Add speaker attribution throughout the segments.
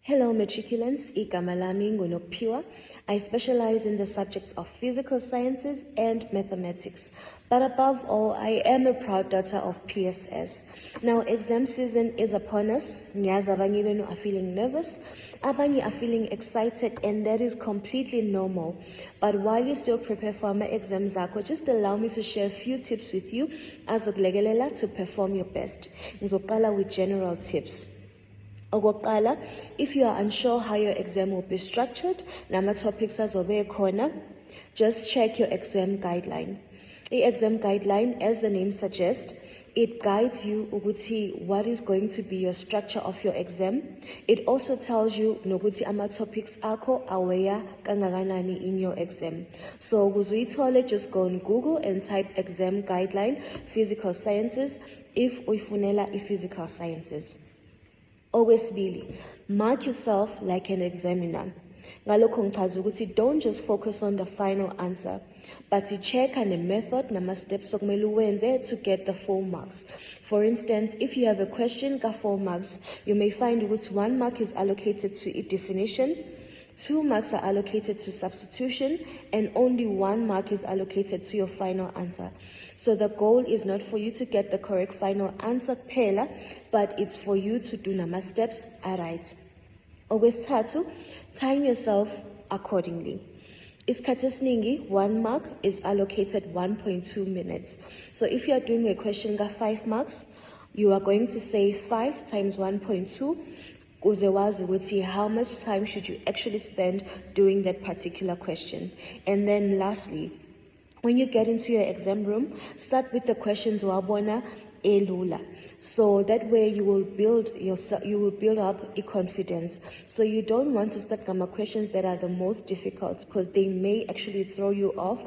Speaker 1: Hello matriculants, igama lami nguNokuphiwa. I specialize in the subjects of physical sciences and mathematics. But above all, I am a proud daughter of PSS. Now exam season is upon us. Ngiyazi abanye benu are feeling nervous, abanye are feeling excited, and that is completely normal. But while you still prepare for my exams, just allow me to share a few tips with you azokulekelela to perform your best. Ngizoqala with general tips. Okokuqala, if you are unsure how your exam will be structured, nama-topics azobe khona, just check your exam guideline. The exam guideline, as the name suggests, it guides you ukuthi what is going to be your structure of your exam. It also tells you nokuthi ama-topics akho aweya kangakanani in your exam. So ukuze uyithole, just go on Google and type exam guideline, physical sciences, if uyifunela i-physical sciences. Okwesibili, mark yourself like an examiner. Ngalokho ngichaza ukuthi don't just focus on the final answer, but check on the method nama-steps okumele uwenze to get the full marks. For instance, if you have a question ka 4 marks, you may find ukuthi 1 mark is allocated to its definition, 2 marks are allocated to substitution, and only 1 mark is allocated to your final answer. So the goal is not for you to get the correct final answer kuphela, but it's for you to do nama steps right. Okwesithathu, time yourself accordingly. Isikhathi esiningi, 1 mark is allocated 1.2 minutes. So if you are doing a question ka 5 marks, you are going to say 5 times 1.2. How much time should you actually spend doing that particular question? And then lastly, when you get into your exam room, start with the questions wabona elula. So that way you will build up a confidence. So you don't want to start gamma questions that are the most difficult, because they may actually throw you off.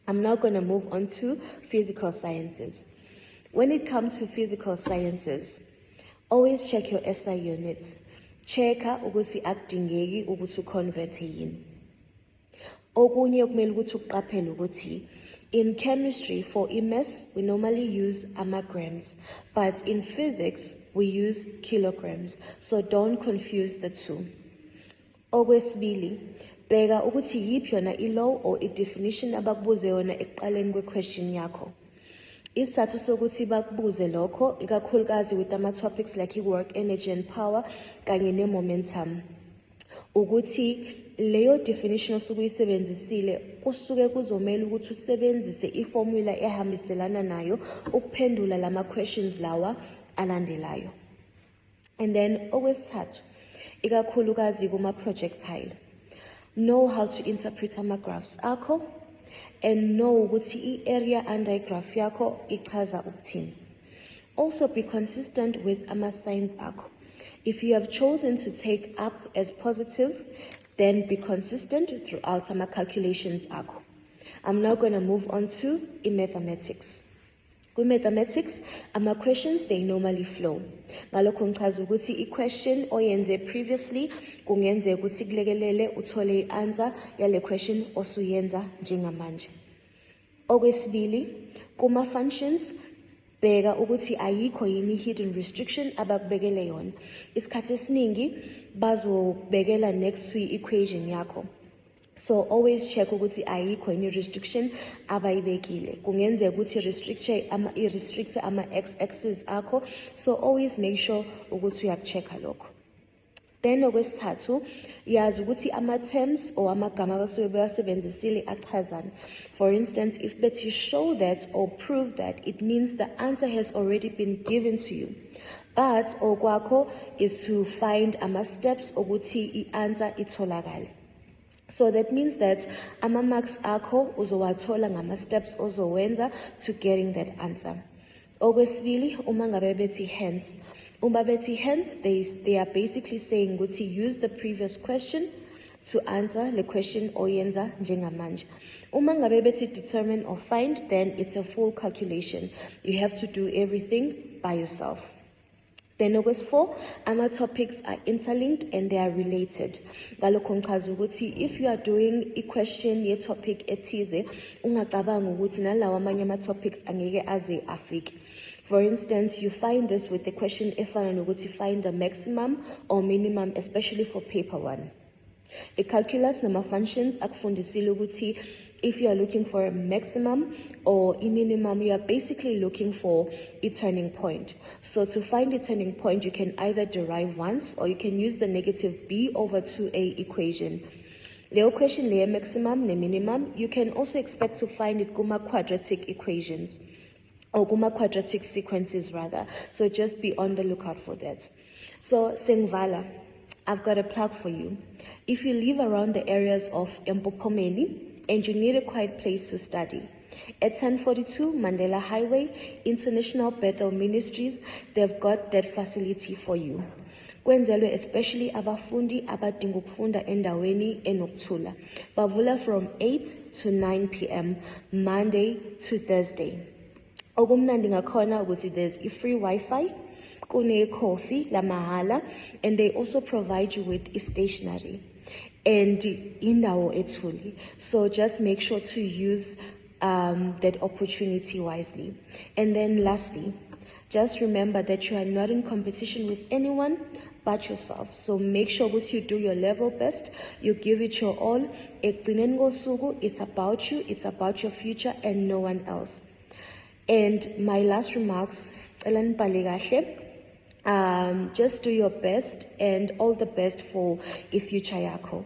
Speaker 1: I'm now going to move on to physical sciences. When it comes to physical sciences, always check your SI units. Checka ukuthi akudingeki ukuthi uconvert yini. Okunye okumele ukuthi uqaphele ukuthi in chemistry for maths we normally use grams, but in physics we use kilograms. So don't confuse the two. Okwesibili, bheka ukuthi yiphi yona i-law or i-definition abakubuze yona ekuqaleni kwe-question yakho. Isathu sokuthi bakubuze lokho ikakhulukazi with ama-topics like work, energy and power kanye ne-momentum, ukuthi leyo definition osuke uyisebenzisile kusuke kuzomela ukuthi usebenzise i-formula ehambiselana nayo ukuphendula lama-questions lawa alandelayo. And then okwesithathu, ikakhulukazi kuma-projectile, know how to interpret ama-graphs akho, and know ukuthi i-area under graph yakho ichaza ukuthini. Also be consistent with ama-signs akho. If you have chosen to take up as positive, then be consistent throughout ama-calculations akho. I'm now going to move on to mathematics. With mathematics, ama-questions, they normally flow. Ngalokho ngichaza ukuthi i-question oyenze previously kungenze ukuthi kulekelele uthole i-answer yale question osuyenza njengamanje. Okwesibili, kuma-functions, bheka ukuthi ayikho yini hidden restriction abakubekele yona. Isikhathi esiningi bazobekela next to i-equation yakho. So always check ukuthi ayikho yini restriction abayibekile. Kungenzeka ukuthi i-restricte ama-x-axis akho. So always make sure ukuthi uyakuchecka lokho. Then okwesithathu, yazi ukuthi ama-terms or amagama abasuke bewasebenzisile achazana. For instance, if bethi show that or prove that, it means the answer has already been given to you. But okwakho is to find ama-steps ukuthi i-answer itholakale. So that means that ama-marks akho uzowathola ngama-steps ozowenza to getting that answer. Okwesibili, uma ngabe bethi hence. Uma bethi hence, they are basically saying ukuthi use the previous question to answer the question oyenza njengamanje. Uma ngabe bethi determine or find, then it's a full calculation. You have to do everything by yourself. Then okwesifo, ama-topics are interlinked and they are related. Ngalokho ngichaza ukuthi if you are doing a question ye-topic ethize, ungacabanga ukuthi nalawa amanye ama-topics angeke aze afike. For instance, you find this with the question efana nokuthi find the maximum or minimum, especially for paper 1. I-calculus nama-functions akufundisile ukuthi if you are looking for a maximum or a minimum, you are basically looking for a turning point. So to find a turning point, you can either derive once or you can use the negative b over 2a equation. Leo question layer maximum ne minimum, you can also expect to find it kuma quadratic equations or kuma quadratic sequences rather. So just be on the lookout for that. So Sengvala, I've got a plug for you. If you live around the areas of Mpopomeni and you need a quiet place to study, at 1042 Mandela Highway, International Bethel Ministries, they've got that facility for you. Kwenzelwe especially abafundi abadinga ukufunda endaweni enokuthula. Bavula from 8 to 9 p.m. Monday to Thursday. Okumnandi ngakhona ukuthi there's a free Wi-Fi, kune coffee la mahala, and they also provide you with a stationery and indawo ethuli. So just make sure to use that opportunity wisely. And then lastly, just remember that you are not in competition with anyone but yourself. So make sure that you do your level best, you give it your all. It's about you, it's about your future and no one else. And my last remarks, just do your best and all the best for a future yako.